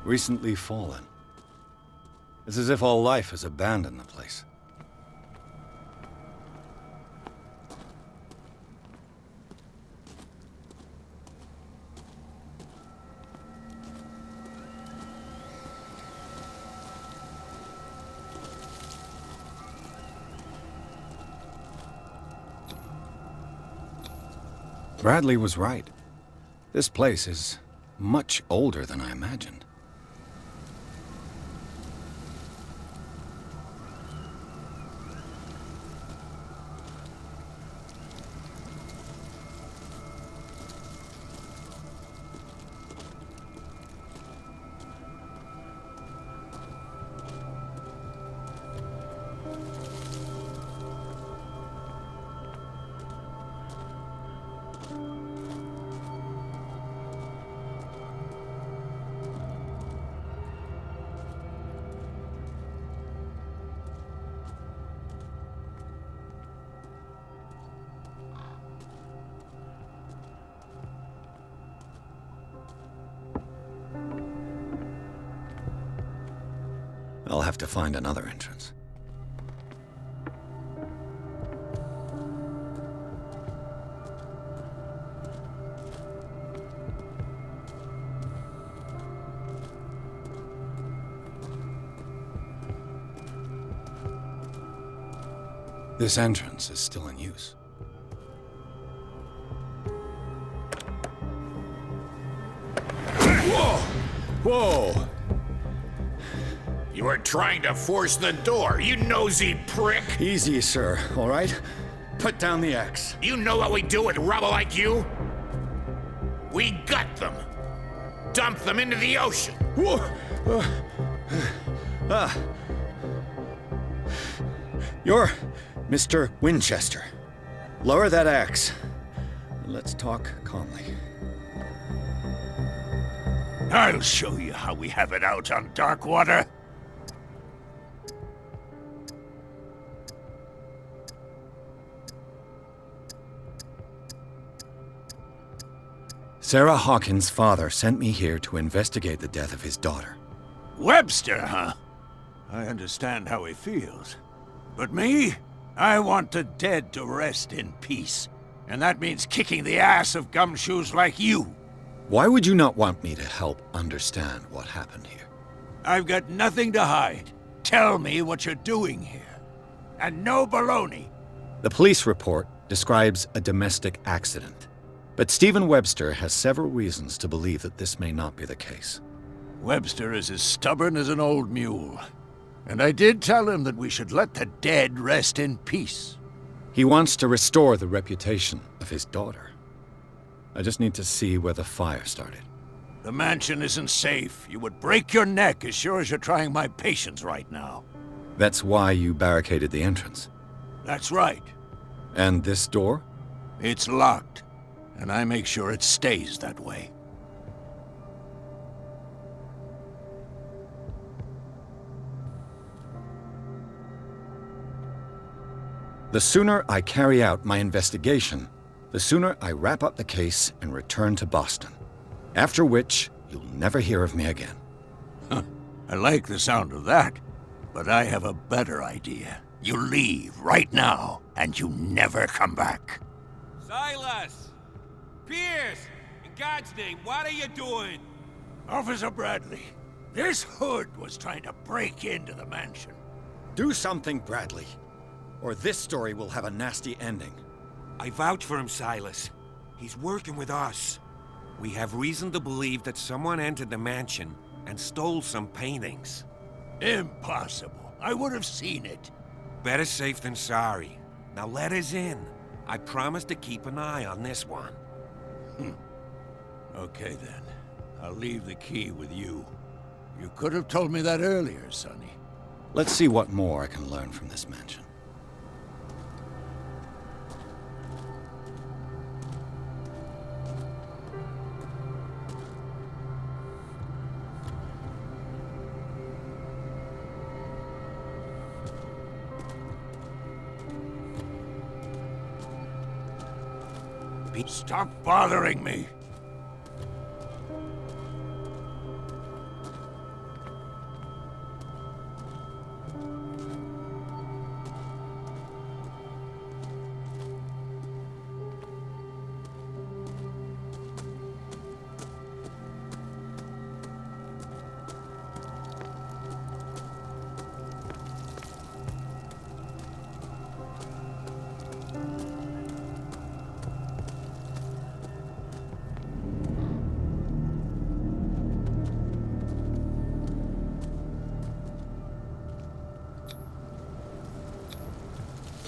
Recently fallen. It's as if all life has abandoned the place. Bradley was right. This place is much older than I imagined. I'll have to find another entrance. This entrance is still in use. Whoa! Whoa! You were trying to force the door, you nosy prick! Easy, sir, all right? Put down the axe. You know what we do with rubble like you? We gut them. Dump them into the ocean. Whoa! You're Mr. Winchester. Lower that axe. Let's talk calmly. I'll show you how we have it out on Darkwater. Sarah Hawkins' father sent me here to investigate the death of his daughter. Webster, huh? I understand how he feels. But me? I want the dead to rest in peace. And that means kicking the ass of gumshoes like you. Why would you not want me to help understand what happened here? I've got nothing to hide. Tell me what you're doing here. And no baloney. The police report describes a domestic accident. But Stephen Webster has several reasons to believe that this may not be the case. Webster is as stubborn as an old mule. And I did tell him that we should let the dead rest in peace. He wants to restore the reputation of his daughter. I just need to see where the fire started. The mansion isn't safe. You would break your neck as sure as you're trying my patience right now. That's why you barricaded the entrance. That's right. And this door? It's locked. And I make sure it stays that way. The sooner I carry out my investigation, the sooner I wrap up the case and return to Boston. After which, you'll never hear of me again. I like the sound of that, but I have a better idea. You leave right now, and you never come back. Silas! Pierce! In God's name, what are you doing? Officer Bradley, this hood was trying to break into the mansion. Do something, Bradley, or this story will have a nasty ending. I vouch for him, Silas. He's working with us. We have reason to believe that someone entered the mansion and stole some paintings. Impossible. I would have seen it. Better safe than sorry. Now let us in. I promise to keep an eye on this one. Okay then. I'll leave the key with you. You could have told me that earlier, Sonny. Let's see what more I can learn from this mansion. Stop bothering me!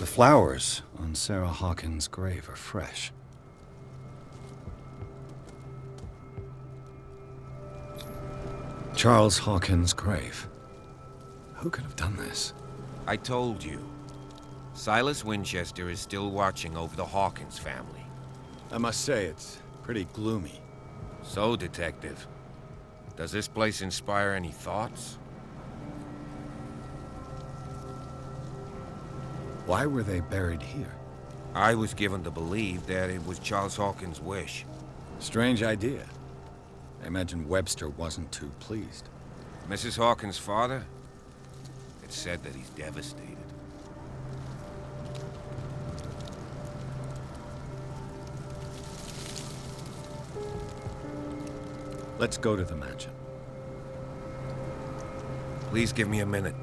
flowers on Sarah Hawkins' grave are fresh. Charles Hawkins' grave. Who could have done this? I told you. Silas Winchester is still watching over the Hawkins family. I must say, it's pretty gloomy. So, Detective, does this place inspire any thoughts? Why were they buried here? I was given to believe that it was Charles Hawkins' wish. Strange idea. I imagine Webster wasn't too pleased. Mrs. Hawkins' father? It's said that he's devastated. Let's go to the mansion. Please give me a minute.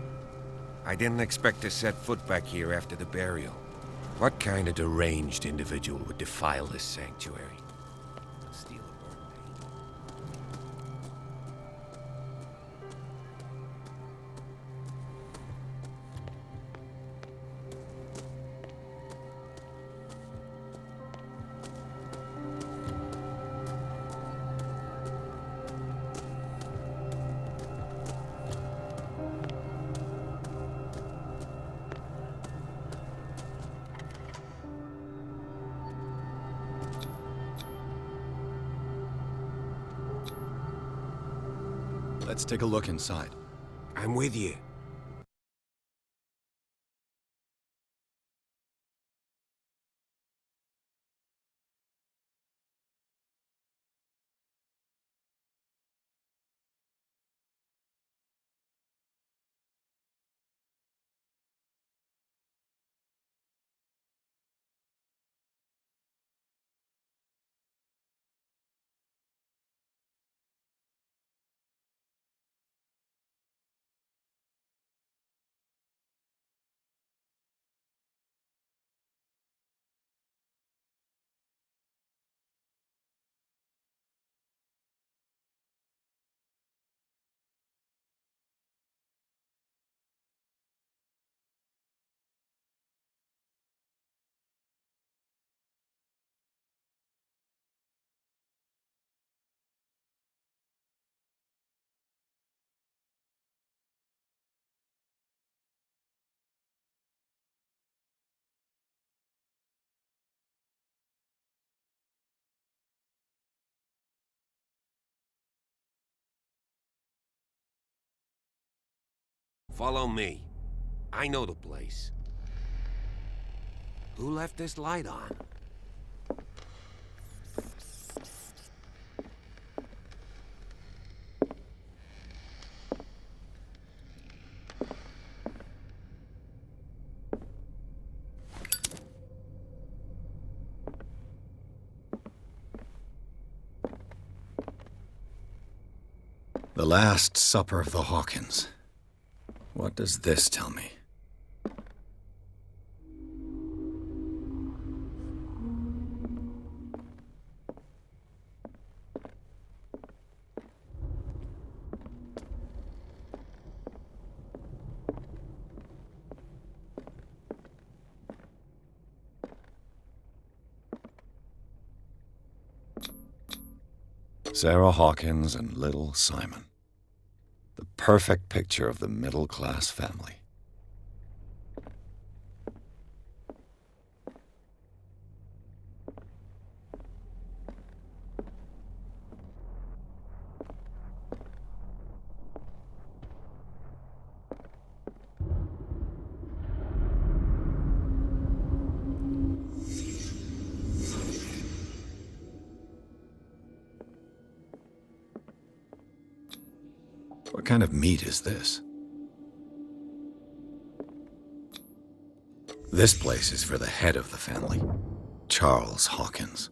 I didn't expect to set foot back here after the burial. What kind of deranged individual would defile this sanctuary? Steal a birthday? Let's take a look inside. I'm with you. Follow me. I know the place. Who left this light on? The Last Supper of the Hawkins. What does this tell me? Sarah Hawkins and little Simon. The perfect picture of the middle-class family. What kind of meat is this? This place is for the head of the family, Charles Hawkins.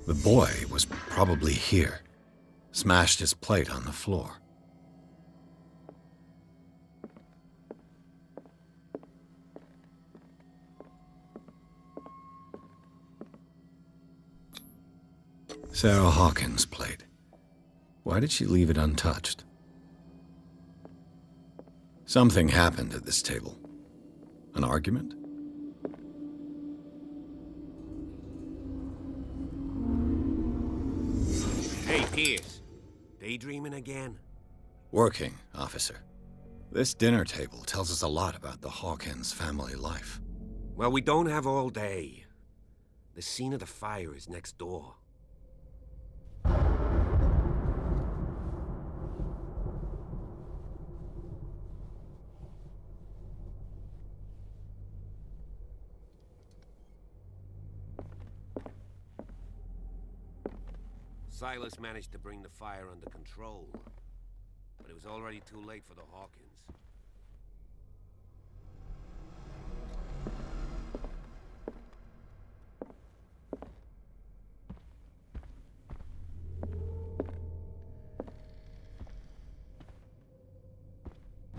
The boy was probably here. Smashed his plate on the floor. Sarah Hawkins' plate. Why did she leave it untouched? Something happened at this table. An argument? Hey, Pierce. Daydreaming again? Working, officer. This dinner table tells us a lot about the Hawkins family life. Well, we don't have all day. The scene of the fire is next door. Silas managed to bring the fire under control, but it was already too late for the Hawkins.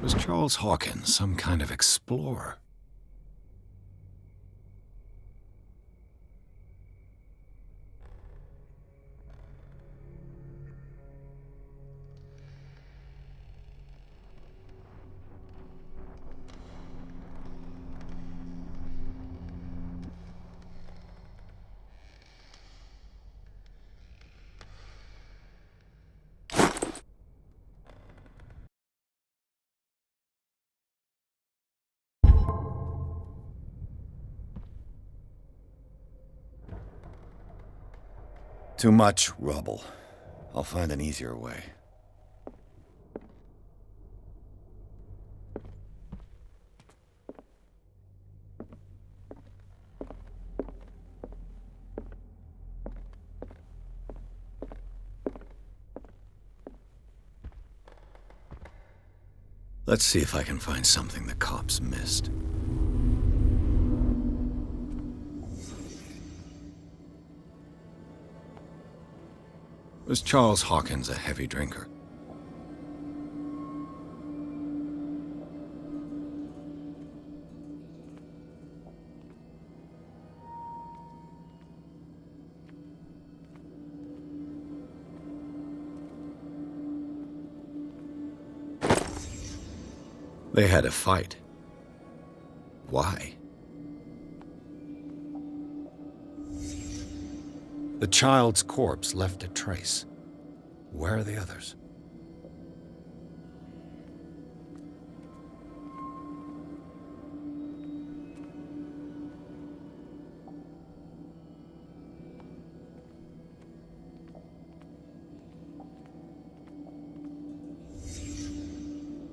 Was Charles Hawkins some kind of explorer? Too much rubble. I'll find an easier way. Let's see if I can find something the cops missed. Was Charles Hawkins a heavy drinker? They had a fight. Why? The child's corpse left a trace. Where are the others?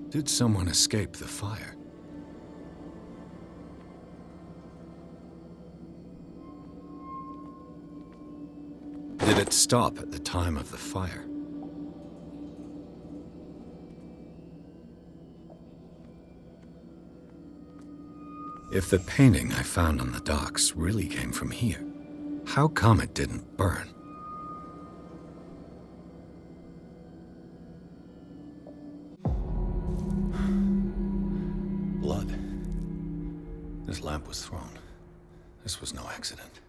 Did someone escape the fire? Did it stop at the time of the fire? If the painting I found on the docks really came from here, how come it didn't burn? Blood. This lamp was thrown. This was no accident.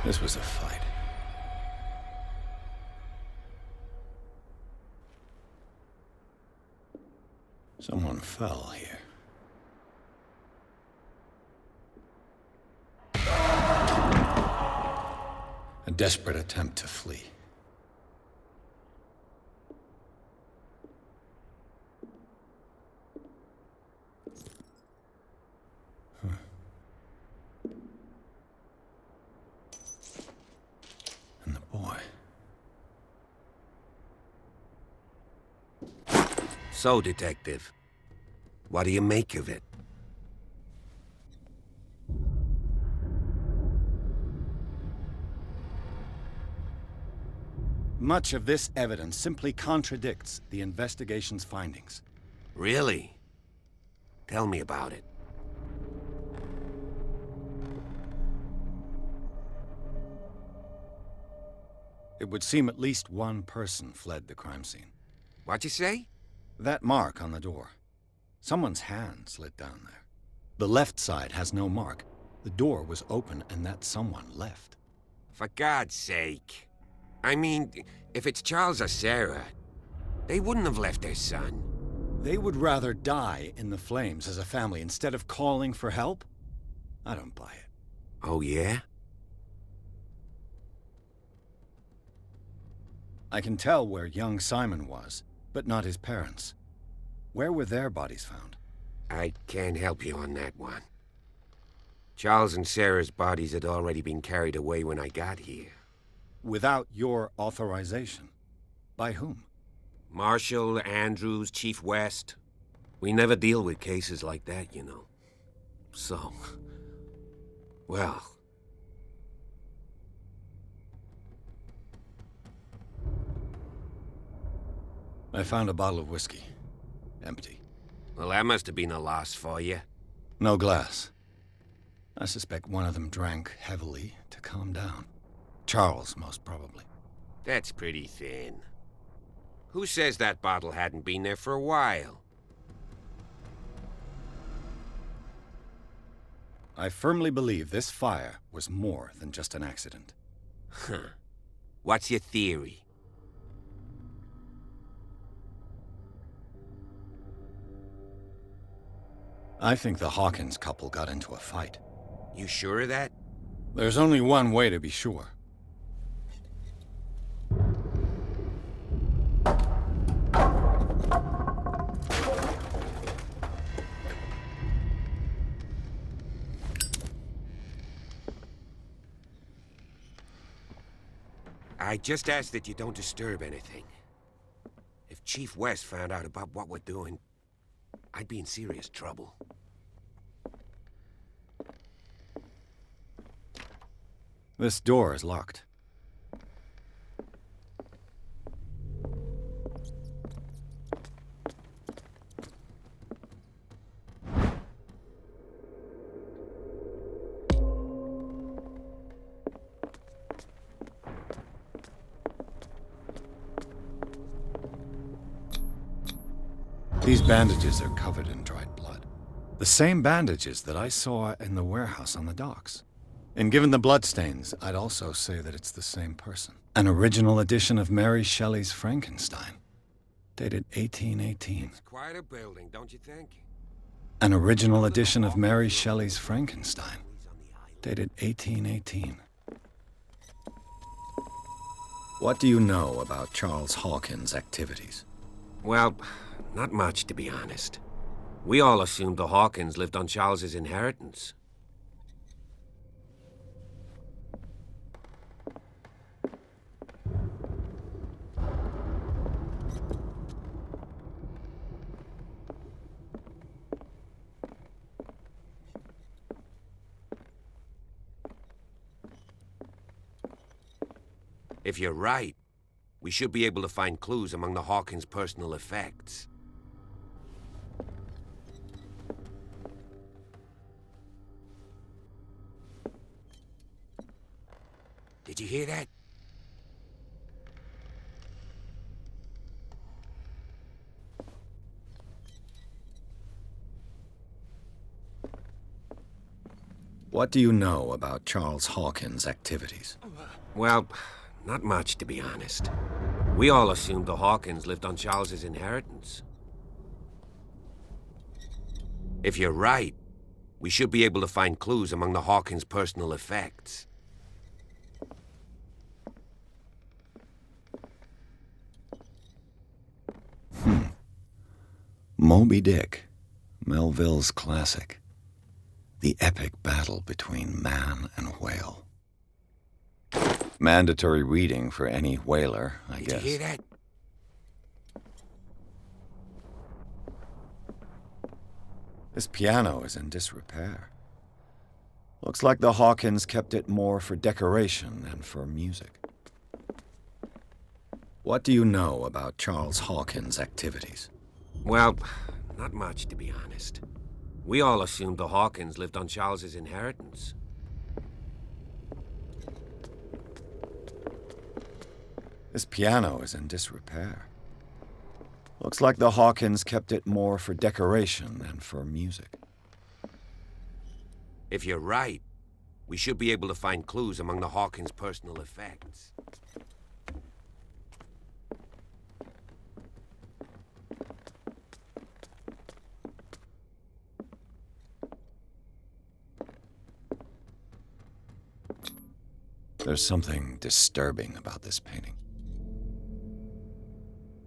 This was a fight. Someone fell here. A desperate attempt to flee. And the boy. So, Detective, what do you make of it? Much of this evidence simply contradicts the investigation's findings. Really? Tell me about it. It would seem at least one person fled the crime scene. What'd you say? That mark on the door. Someone's hand slid down there. The left side has no mark. The door was open and that someone left. For God's sake. I mean, if it's Charles or Sarah, they wouldn't have left their son. They would rather die in the flames as a family instead of calling for help? I don't buy it. Oh, yeah? I can tell where young Simon was, but not his parents. Where were their bodies found? I can't help you on that one. Charles and Sarah's bodies had already been carried away when I got here. Without your authorization. By whom? Marshall, Andrews, Chief West. We never deal with cases like that, you know. So... well... I found a bottle of whiskey. Empty. Well, that must have been a loss for you. No glass. I suspect one of them drank heavily to calm down. Charles, most probably. That's pretty thin. Who says that bottle hadn't been there for a while? I firmly believe this fire was more than just an accident. Huh. What's your theory? I think the Hawkins couple got into a fight. You sure of that? There's only one way to be sure. I just ask that you don't disturb anything. If Chief West found out about what we're doing, I'd be in serious trouble. This door is locked. These bandages are covered in dried blood. The same bandages that I saw in the warehouse on the docks. And given the bloodstains, I'd also say that it's the same person. An original edition of Mary Shelley's Frankenstein, dated 1818. It's quite a building, don't you think? An original edition of Mary Shelley's Frankenstein, dated 1818. What do you know about Charles Hawkins' activities? Well, not much, to be honest. We all assumed the Hawkins lived on Charles's inheritance. If you're right, we should be able to find clues among the Hawkins' personal effects. Did you hear that? What do you know about Charles Hawkins' activities? Well, not much, to be honest. We all assumed the Hawkins lived on Charles's inheritance. If you're right, we should be able to find clues among the Hawkins' personal effects. Moby Dick, Melville's classic. The epic battle between man and whale. Mandatory reading for any whaler, I guess. Did you hear that? This piano is in disrepair. Looks like the Hawkins kept it more for decoration than for music. What do you know about Charles Hawkins' activities? Well, not much, to be honest. We all assumed the Hawkins lived on Charles's inheritance. This piano is in disrepair. Looks like the Hawkins kept it more for decoration than for music. If you're right, we should be able to find clues among the Hawkins' personal effects. There's something disturbing about this painting.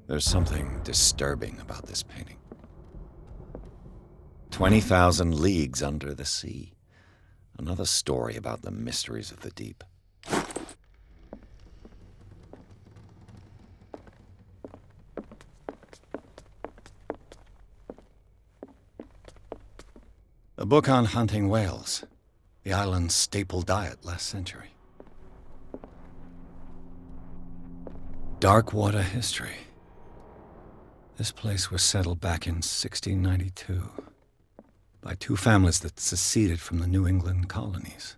There's something disturbing about this painting. 20,000 leagues under the sea. Another story about the mysteries of the deep. A book on hunting whales, the island's staple diet last century. Dark water history. This place was settled back in 1692 by two families that seceded from the New England colonies.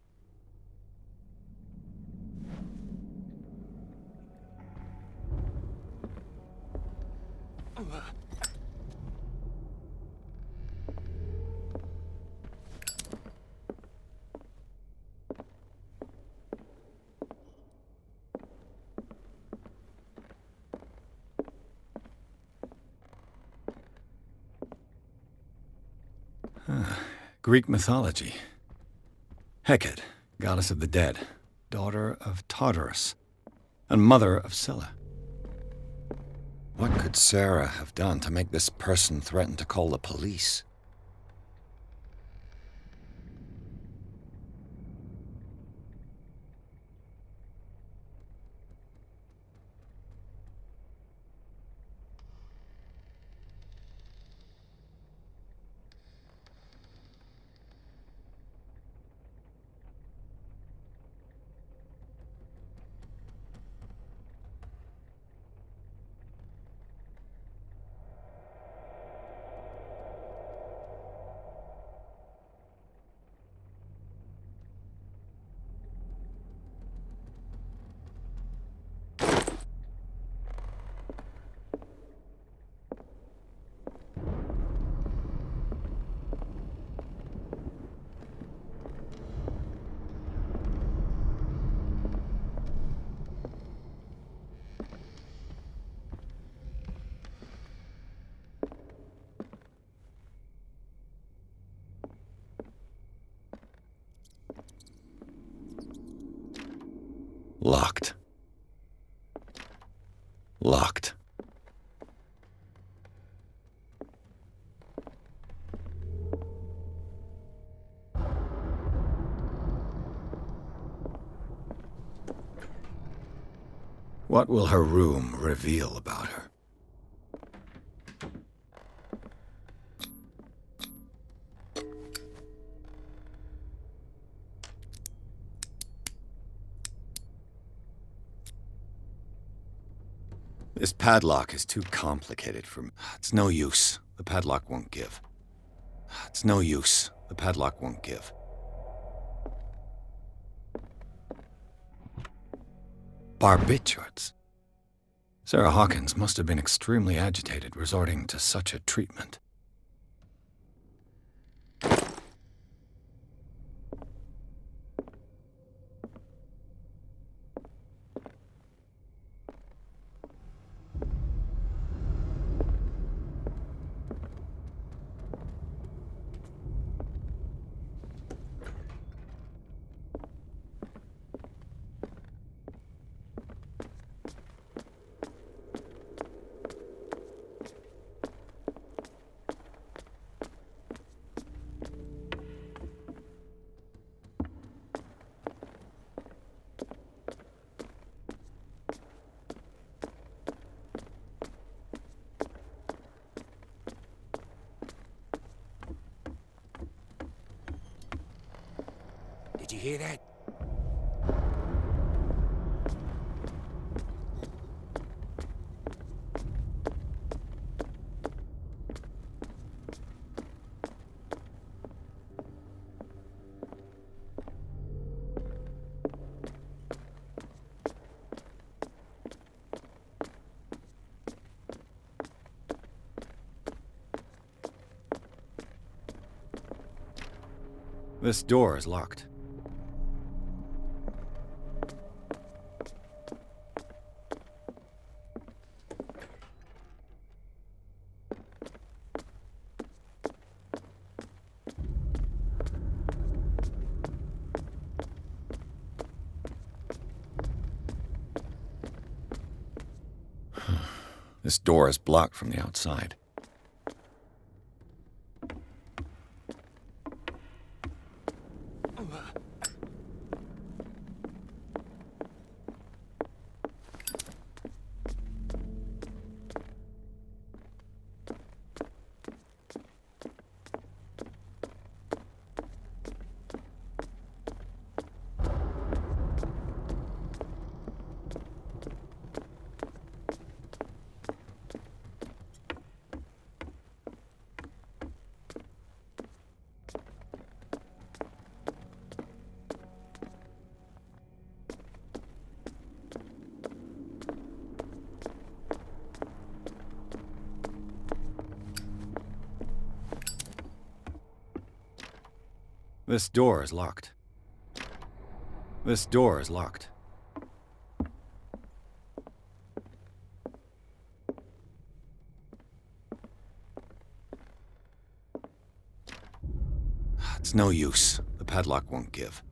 Greek mythology. Hecate, goddess of the dead, daughter of Tartarus, and mother of Scylla. What could Sarah have done to make this person threaten to call the police? Locked. Locked. What will her room reveal about her? This padlock is too complicated for me. It's no use. The padlock won't give. It's no use. The padlock won't give. Barbiturates. Sarah Hawkins must have been extremely agitated, resorting to such a treatment. Did you hear that? This door is locked. This door is blocked from the outside. This door is locked. This door is locked. It's no use. The padlock won't give.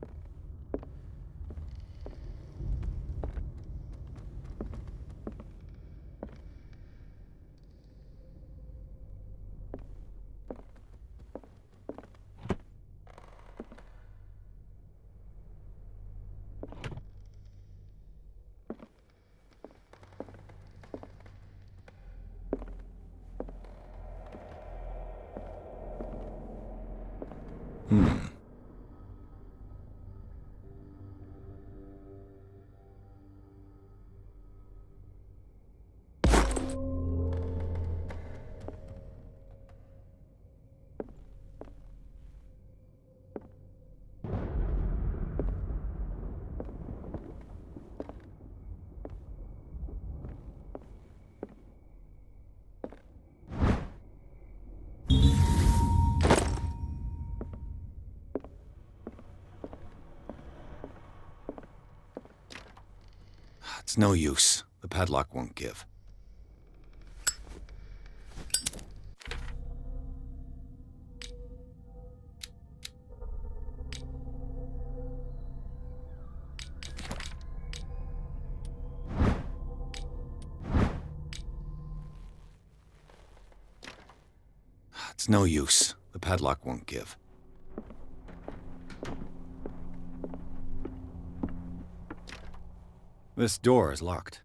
It's no use. The padlock won't give. It's no use. The padlock won't give. This door is locked.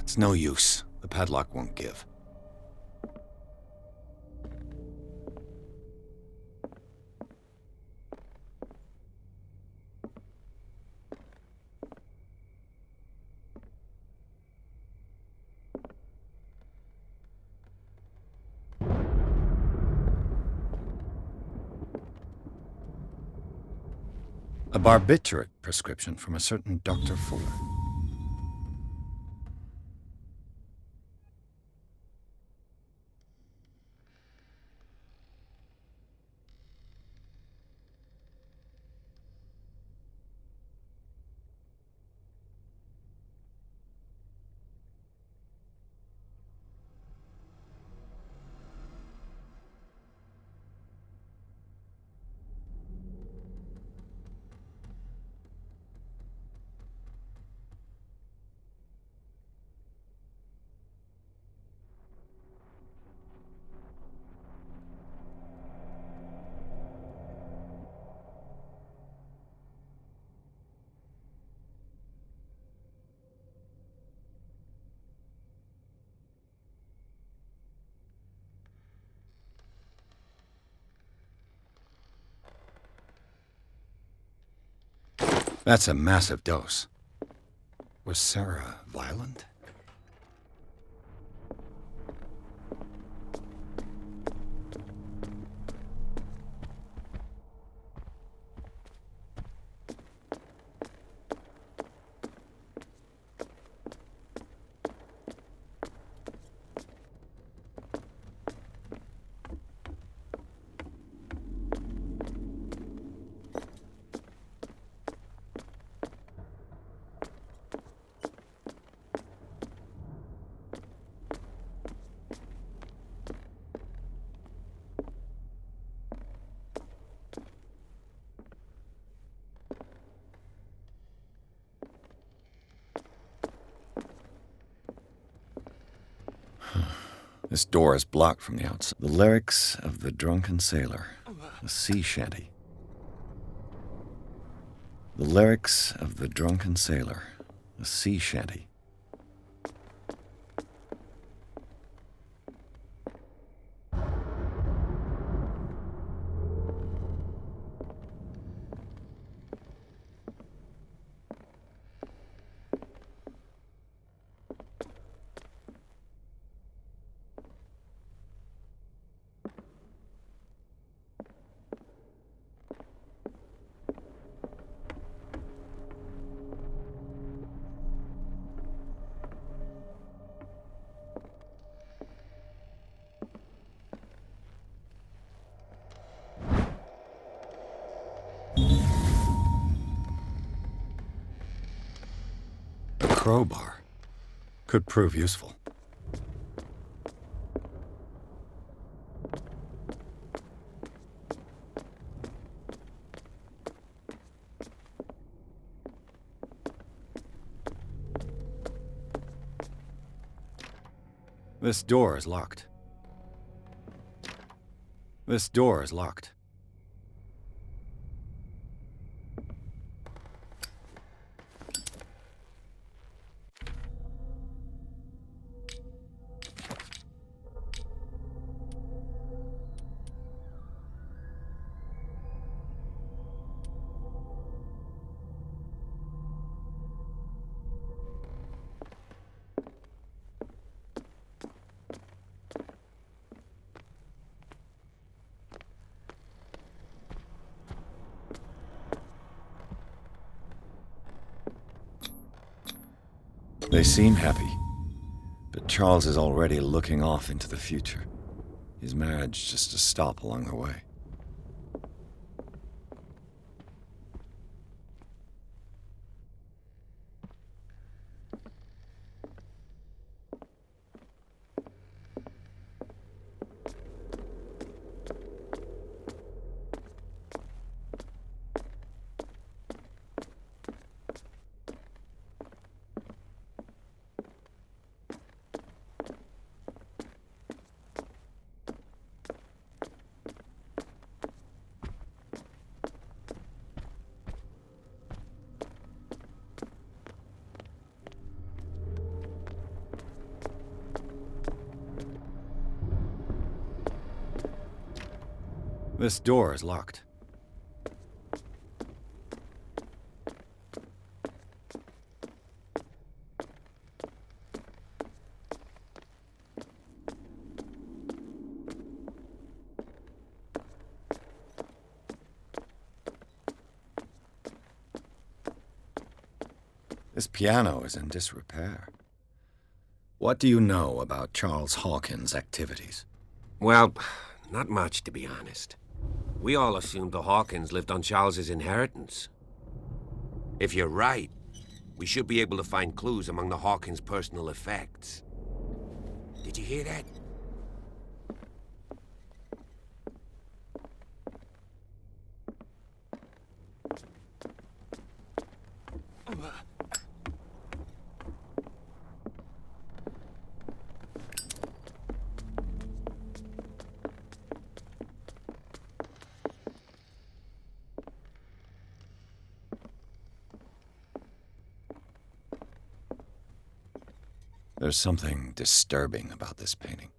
It's no use. The padlock won't give. A barbiturate prescription from a certain Dr. Fuller. That's a massive dose. Was Sarah violent? This door is blocked from the outside. The lyrics of the drunken sailor, a sea shanty. The lyrics of the drunken sailor, a sea shanty. A crowbar could prove useful. This door is locked. This door is locked. They seem happy, but Charles is already looking off into the future. His marriage just a stop along the way. This door is locked. This piano is in disrepair. What do you know about Charles Hawkins' activities? Well, not much, to be honest. We all assumed the Hawkins lived on Charles's inheritance. If you're right, we should be able to find clues among the Hawkins' personal effects. Did you hear that? There's something disturbing about this painting.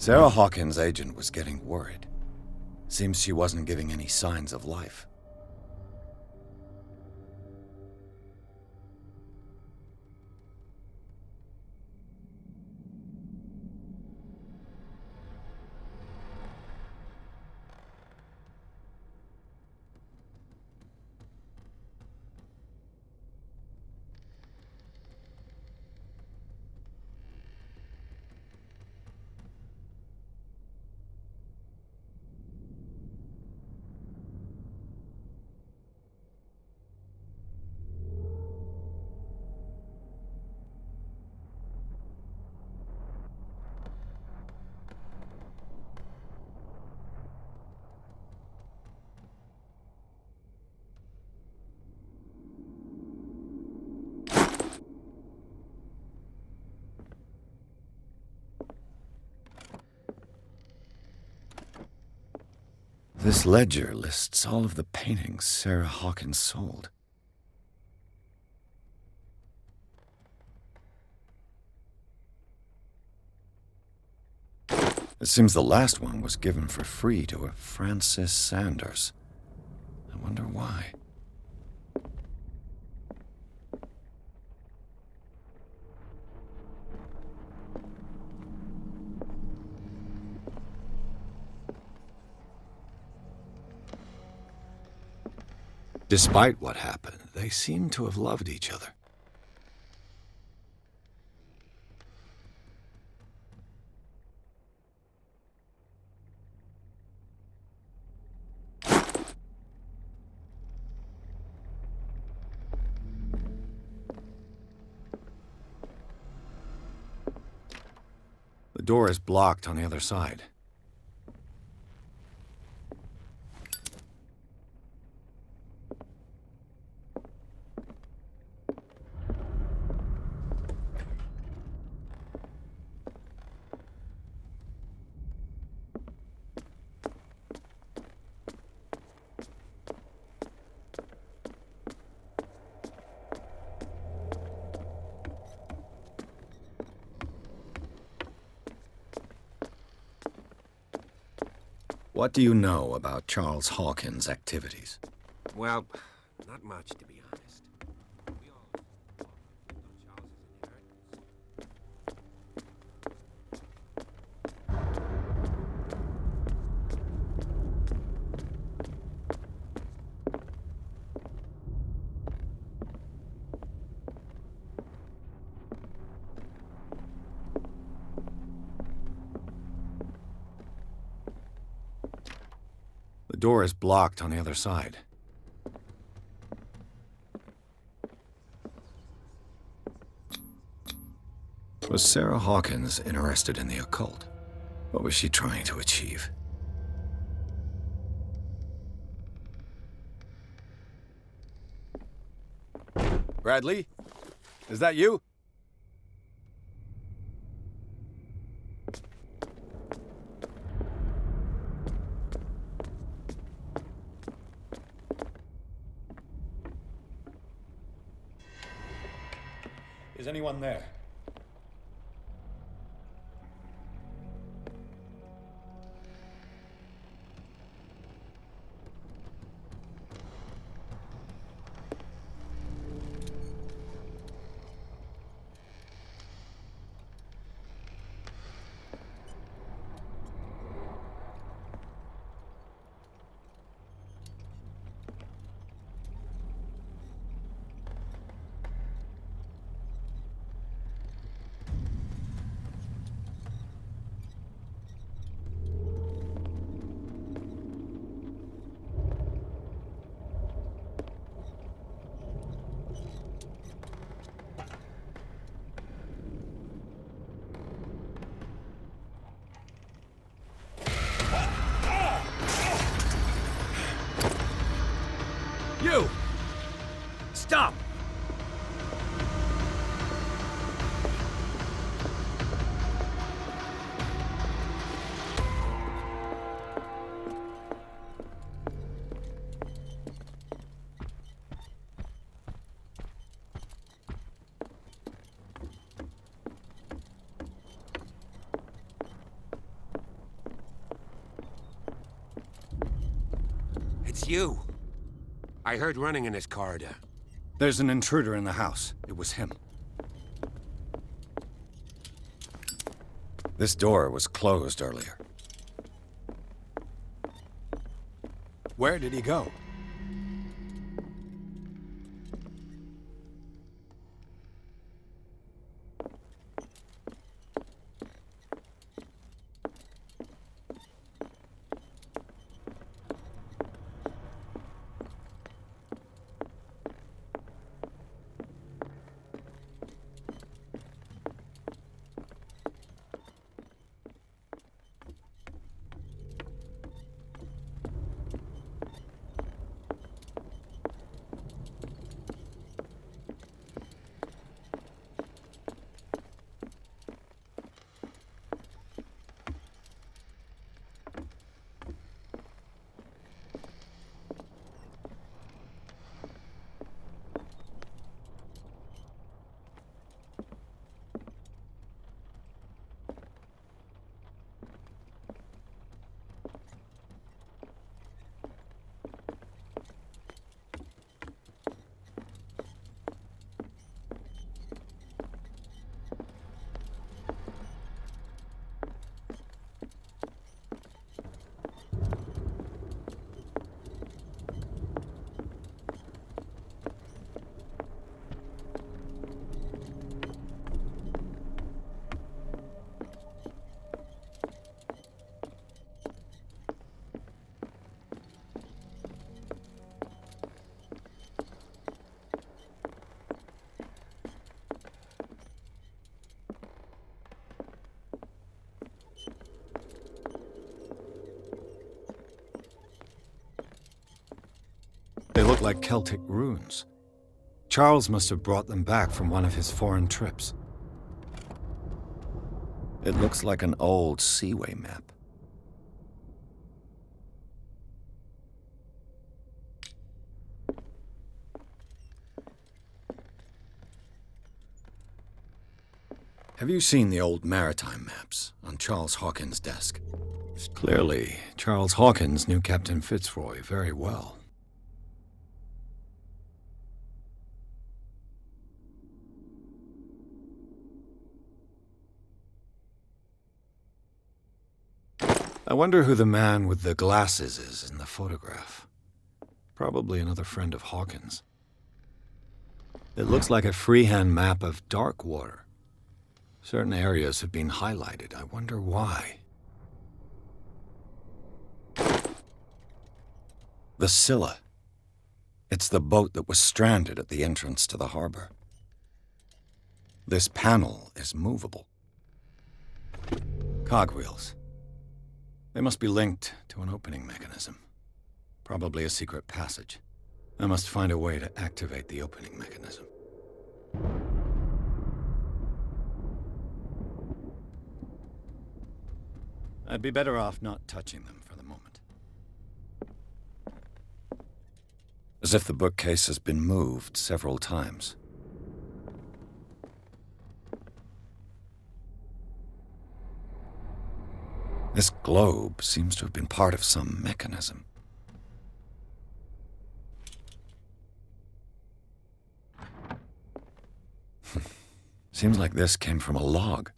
Sarah Hawkins' agent was getting worried. Seems she wasn't giving any signs of life. This ledger lists all of the paintings Sarah Hawkins sold. It seems the last one was given for free to a Francis Sanders. I wonder why. Despite what happened, they seem to have loved each other. The door is blocked on the other side. What do you know about Charles Hawkins' activities? Well, not much, to be honest. We all on Charles's The door is blocked on the other side. Was Sarah Hawkins interested in the occult? What was she trying to achieve? Bradley? Is that you? Is anyone there? you. I heard running in this corridor. There's an intruder in the house. It was him. This door was closed earlier. Where did he go? They look like Celtic runes. Charles must have brought them back from one of his foreign trips. It looks like an old seaway map. Have you seen the old maritime maps on Charles Hawkins' desk? Clearly, Charles Hawkins knew Captain Fitzroy very well. I wonder who the man with the glasses is in the photograph. Probably another friend of Hawkins. It looks like a freehand map of dark water. Certain areas have been highlighted. I wonder why. The Scylla. It's the boat that was stranded at the entrance to the harbor. This panel is movable. Cogwheels. They must be linked to an opening mechanism. Probably a secret passage. I must find a way to activate the opening mechanism. I'd be better off not touching them for the moment. As if the bookcase has been moved several times. This globe seems to have been part of some mechanism. Seems like this came from a log.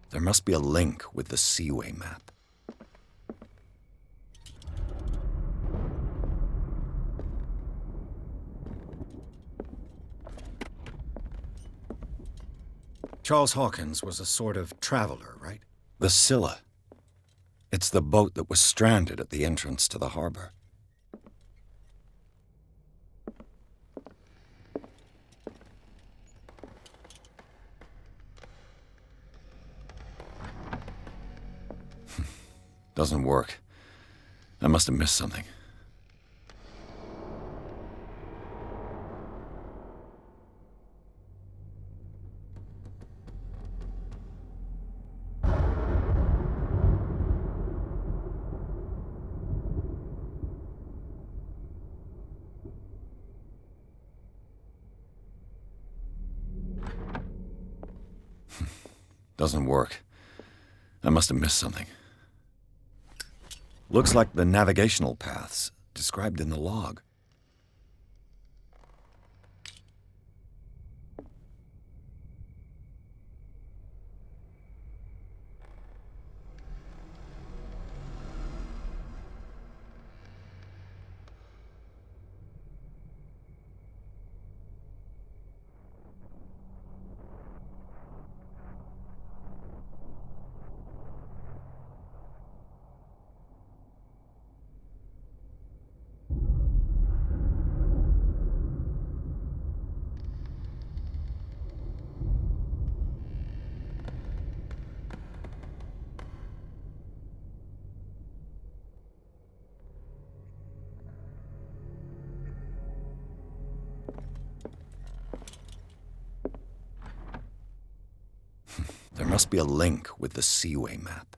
There must be a link with the Seaway map. Charles Hawkins was a sort of traveler, right? The Scylla. It's the boat that was stranded at the entrance to the harbor. Doesn't work. I must have missed something. Doesn't work. I must have missed something. Looks like the navigational paths described in the log. There must be a link with the Seaway map.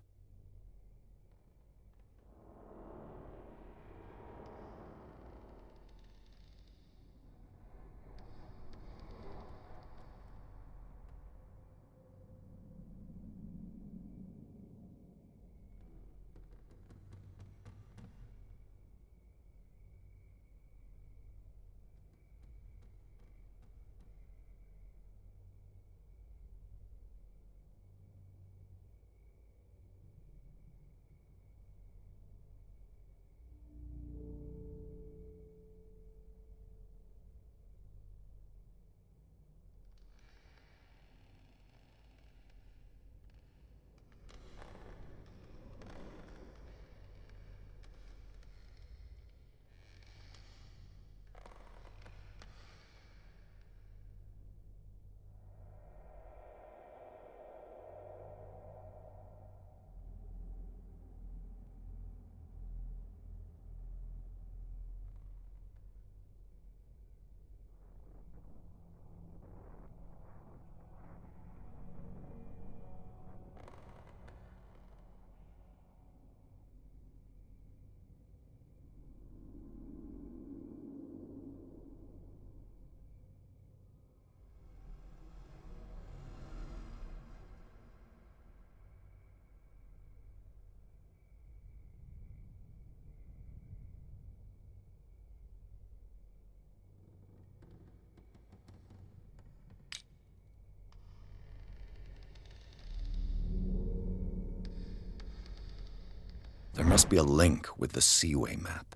There must be a link with the Seaway map.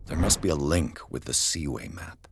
There must be a link with the Seaway map.